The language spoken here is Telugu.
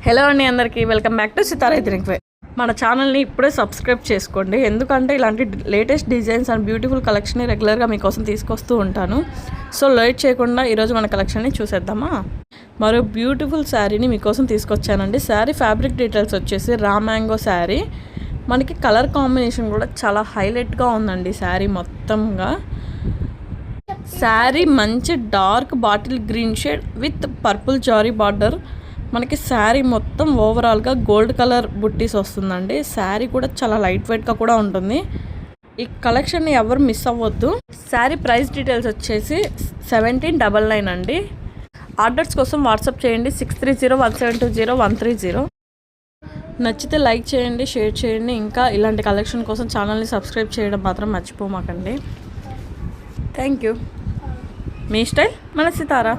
హలో అండి అందరికీ welcome back to Sitara ethnic wear. మన ఛానల్ని ఇప్పుడే సబ్స్క్రైబ్ చేసుకోండి, ఎందుకంటే ఇలాంటి లేటెస్ట్ డిజైన్స్ అండ్ బ్యూటిఫుల్ కలెక్షన్ని రెగ్యులర్గా మీకోసం తీసుకొస్తూ ఉంటాను. సో లేట్ చేయకుండా ఈరోజు మన కలెక్షన్ని చూసేద్దామా. మరో బ్యూటిఫుల్ శారీని మీకోసం తీసుకొచ్చానండి. శారీ ఫ్యాబ్రిక్ డీటెయిల్స్ వచ్చేసి రా మ్యాంగో శారీ. మనకి కలర్ కాంబినేషన్ కూడా చాలా హైలైట్గా ఉందండి. శారీ మొత్తంగా శారీ మంచి dark bottle green shade with purple జారీ బార్డర్. మనకి శారీ మొత్తం ఓవరాల్గా గోల్డ్ కలర్ బుట్టీస్ వస్తుందండి. శారీ కూడా చాలా లైట్ వెయిట్గా కూడా ఉంటుంది. ఈ కలెక్షన్ని ఎవరు మిస్ అవ్వద్దు. శారీ ప్రైస్ డీటెయిల్స్ వచ్చేసి 1799 అండి. ఆర్డర్స్ కోసం వాట్సాప్ చేయండి 6301720130. నచ్చితే లైక్ చేయండి, షేర్ చేయండి. ఇంకా ఇలాంటి కలెక్షన్ కోసం ఛానల్ని సబ్స్క్రైబ్ చేయడం మాత్రం మర్చిపోమాకండి. Thank you. మీ స్టైల్ మన సితారా.